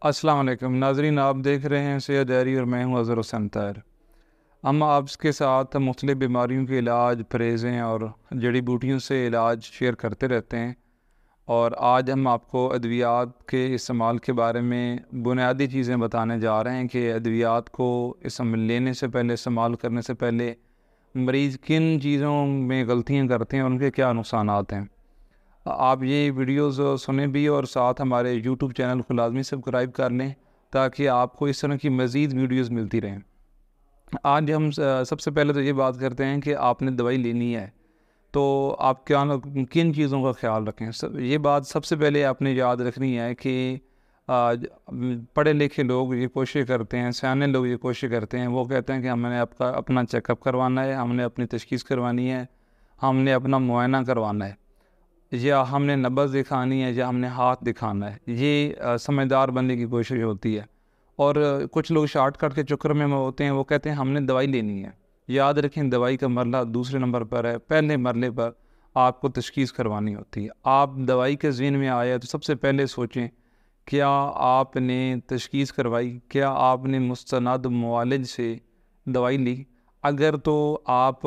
अस्सलाम वालेकुम नाज़रीन, आप देख रहे हैं सेहत डायरी और मैं हूं अज़हर हुसैन ताहिर। हम आपके साथ मुख्तलिफ़ बीमारियों के इलाज, परहेज़ें और जड़ी बूटियों से इलाज शेयर करते रहते हैं। और आज हम आपको अद्वियात के इस्तेमाल के बारे में बुनियादी चीज़ें बताने जा रहे हैं कि अद्वियात को लेने से पहले, इस्तेमाल करने से पहले मरीज़ किन चीज़ों में गलतियाँ करते हैं और उनके क्या नुकसानात हैं। आप ये वीडियोज़ सुनें भी और साथ हमारे यूट्यूब चैनल को लाजमी सब्सक्राइब कर लें ताकि आपको इस तरह की मज़ीद वीडियोज़ मिलती रहें। आज हम सबसे पहले तो ये बात करते हैं कि आपने दवाई लेनी है तो आप किन चीज़ों का ख्याल रखें। ये बात सबसे पहले आपने याद रखनी है कि पढ़े लिखे लोग ये कोशिश करते हैं, सयाने लोग ये कोशिश करते हैं, वो कहते हैं कि हमने अपना चेकअप करवाना है, हमने अपनी तशख़ीस करवानी है, हमने अपना मुआयना करवाना है, या हमने नब्ज़ दिखानी है, या हमने हाथ दिखाना है। ये समझदार बनने की कोशिश होती है। और कुछ लोग शॉर्टकट के चक्कर में होते हैं, वो कहते हैं हमने दवाई लेनी है। याद रखें, दवाई का मरला दूसरे नंबर पर है, पहले मरले पर आपको तशख़ीस करवानी होती है। आप दवाई के ज़हन में आया तो सबसे पहले सोचें, क्या आपने तशख़ीस करवाई, क्या आपने मुस्तनद मुआलिज से दवाई ली। अगर तो आप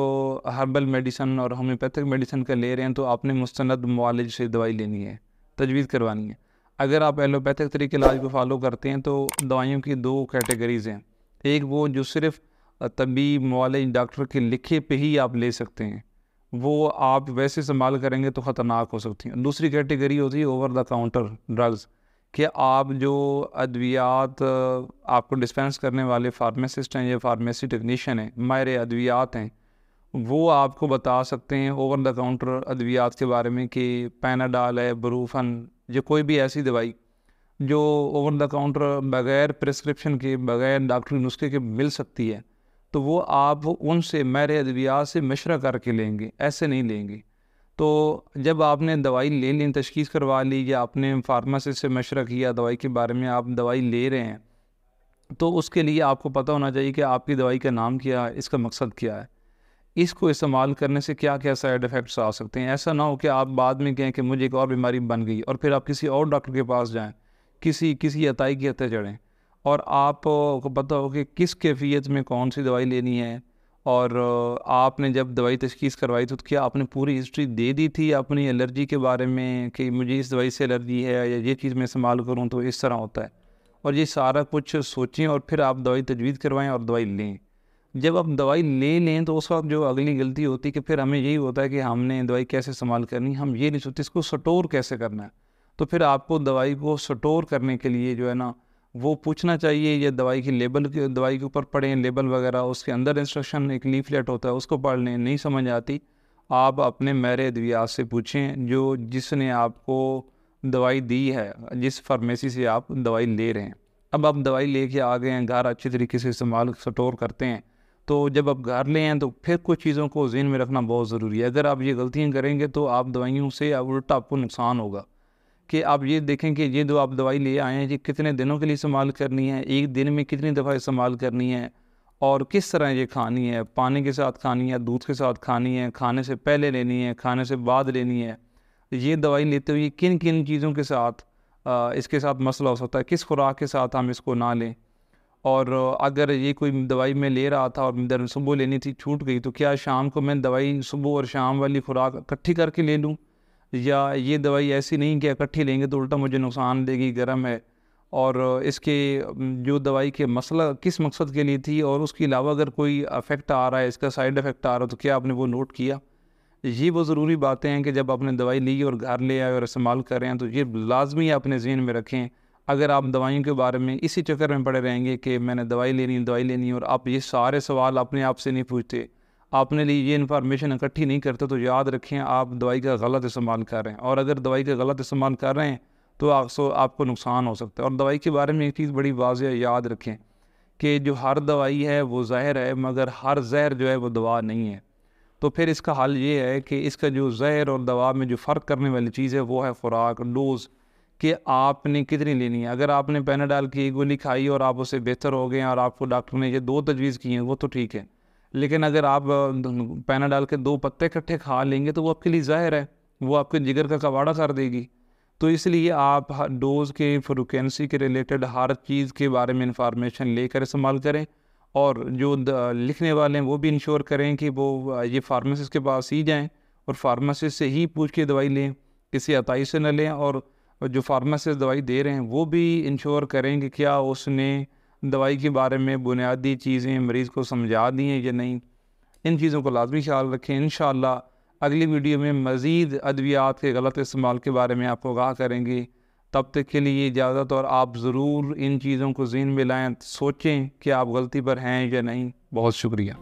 हर्बल मेडिसन और होम्योपैथिक मेडिसन का ले रहे हैं तो आपने मुस्तनद मुआलिज से दवाई लेनी है, तजवीज़ करवानी है। अगर आप एलोपैथिक तरीके इलाज को फॉलो करते हैं तो दवाइयों की दो कैटेगरीज़ हैं। एक वो जो सिर्फ़ तबीब मुआलिज डॉक्टर के लिखे पे ही आप ले सकते हैं, वो आप वैसे इस्तेमाल करेंगे तो ख़तरनाक हो सकती हैं। दूसरी कैटेगरी होती है ओवर द काउंटर ड्रग्स, कि आप जो अद्वियात आपको डिस्पेंस करने वाले फार्मासिस्ट हैं या फार्मेसी टेक्नीशियन हैं, माहिर अद्वियात हैं, वो आपको बता सकते हैं ओवर द काउंटर अद्वियात के बारे में कि पैनाडाल है, ब्रूफन, या कोई भी ऐसी दवाई जो ओवर द काउंटर बग़ैर प्रिस्क्रिप्शन के, बग़ैर डॉक्टरी नुस्खे के मिल सकती है, तो वो आप उनसे माहिर अद्वियात से मशवरा करके लेंगे, ऐसे नहीं लेंगे। तो जब आपने दवाई ले ली, तशख़ीस करवा ली, या आपने फार्मासिस्ट से मशवरा किया दवाई के बारे में, आप दवाई ले रहे हैं, तो उसके लिए आपको पता होना चाहिए कि आपकी दवाई का नाम क्या है, इसका मकसद क्या है, इसको इस्तेमाल करने से क्या क्या साइड इफ़ेक्ट्स आ सकते हैं। ऐसा ना हो कि आप बाद में कहें कि मुझे एक और बीमारी बन गई और फिर आप किसी और डॉक्टर के पास जाएं, किसी अताई की हत्या चढ़ें, और आपको पता हो कि किस कैफियत में कौन सी दवाई लेनी है। और आपने जब दवाई तशख़ीस करवाई तो क्या आपने पूरी हिस्ट्री दे दी थी अपनी एलर्जी के बारे में कि मुझे इस दवाई से एलर्जी है, या ये चीज़ मैं इस्तेमाल करूँ तो इस तरह होता है। और ये सारा कुछ सोचें और फिर आप दवाई तजवीज़ करवाएं और दवाई लें। जब आप दवाई ले लें तो उस वक्त जो अगली गलती होती है कि फिर हमें यही होता है कि हमने दवाई कैसे इस्तेमाल करनी, हम ये नहीं सोचते इसको स्टोर कैसे करना है। तो फिर आपको दवाई को स्टोर करने के लिए जो है ना, वो पूछना चाहिए, या दवाई की लेबल के दवाई के ऊपर पढ़ें, लेबल वगैरह, उसके अंदर इंस्ट्रक्शन एक लीफलेट होता है, उसको पढ़ लें। नहीं समझ आती, आप अपने माहिर अद्वियात से पूछें जो जिसने आपको दवाई दी है, जिस फार्मेसी से आप दवाई ले रहे हैं। अब आप दवाई लेके आ गए हैं घर, अच्छी तरीके से इस्तेमाल स्टोर करते हैं, तो जब आप घर ले हैं तो फिर कुछ चीज़ों को ज़हन में रखना बहुत ज़रूरी है। अगर आप ये गलतियाँ करेंगे तो आप दवाइयों से उल्टा आपको नुकसान होगा। कि आप ये देखें कि ये जो आप दवाई ले आए हैं, ये कितने दिनों के लिए इस्तेमाल करनी है, एक दिन में कितनी दफ़ा इस्तेमाल करनी है, और किस तरह ये खानी है, पानी के साथ खानी है, दूध के साथ खानी है, खाने से पहले लेनी है, खाने से बाद लेनी है। ये दवाई लेते हुए किन किन चीज़ों के साथ इसके साथ मसला हो सकता है, किस खुराक के साथ हम इसको ना लें। और अगर ये कोई दवाई मैं ले रहा था और सुबह लेनी थी, छूट गई, तो क्या शाम को मैं दवाई सुबह और शाम वाली खुराक इकट्ठी करके ले लूँ, या ये दवाई ऐसी नहीं कि इकट्ठी लेंगे तो उल्टा मुझे नुकसान देगी, गर्म है। और इसके जो दवाई के मसला किस मकसद के लिए थी, और उसके अलावा अगर कोई इफ़ेक्ट आ रहा है, इसका साइड इफ़ेक्ट आ रहा है, तो क्या आपने वो नोट किया। ये वो ज़रूरी बातें हैं कि जब आपने दवाई ली और घर ले आए और इस्तेमाल कर रहे हैं तो ये लाजमी अपने ज़हन में रखें। अगर आप दवाइयों के बारे में इसी चक्कर में पड़े रहेंगे कि मैंने दवाई लेनी है, और आप ये सारे सवाल अपने आप से नहीं पूछते, आपने लिए ये इन्फॉर्मेशन इकट्ठी नहीं करते, तो याद रखें आप दवाई का गलत इस्तेमाल कर रहे हैं। और अगर दवाई का गलत इस्तेमाल कर रहे हैं तो आपको नुकसान हो सकता है। और दवाई के बारे में एक चीज़ बड़ी वाज़ेह याद रखें कि जो हर दवाई है वो ज़हर है, मगर हर ज़हर जो है वो दवा नहीं है। तो फिर इसका हल ये है कि इसका जो ज़हर और दवा में जो फ़र्क करने वाली चीज़ है वो है खुराक, डोज़, कि आपने कितनी लेनी है। अगर आपने पैनाडाल की एक गोली खाई और आप उससे बेहतर हो गए और आपको डॉक्टर ने ये 2 तजवीज़ की हैं, वो तो ठीक है। लेकिन अगर आप पैनाडाल के 2 पत्ते इकट्ठे खा लेंगे तो वो आपके लिए ज़हर है, वो आपके जिगर का कबाड़ा कर देगी। تو اس لیے آپ ڈوز کے فریکوینسی کے ریلیٹڈ ہر چیز کے بارے میں انفارمیشن لے کر استعمال کریں، اور جو لکھنے والے ہیں وہ بھی انشور کریں کہ وہ یہ فارماسسٹ کے پاس ہی جائیں اور فارماسسٹ سے ہی پوچھ کے دوائی لیں، کسی عطائی سے نہ لیں، اور جو فارماسسٹ دوائی دے رہے ہیں وہ بھی انشور کریں کہ کیا اس نے دوائی کے بارے میں بنیادی چیزیں مریض کو سمجھا دی ہیں یا نہیں۔ ان چیزوں کو لازمی خیال رکھیں۔ انشاءاللہ اگلی ویڈیو میں مزید ادویات کے غلط استعمال کے بارے میں آپ کو آگاہ کریں گے۔ تب تک کے لیے اجازت، اور آپ ضرور ان چیزوں کو ذہن میں لائیں، سوچیں کہ آپ غلطی پر ہیں یا نہیں۔ بہت شکریہ۔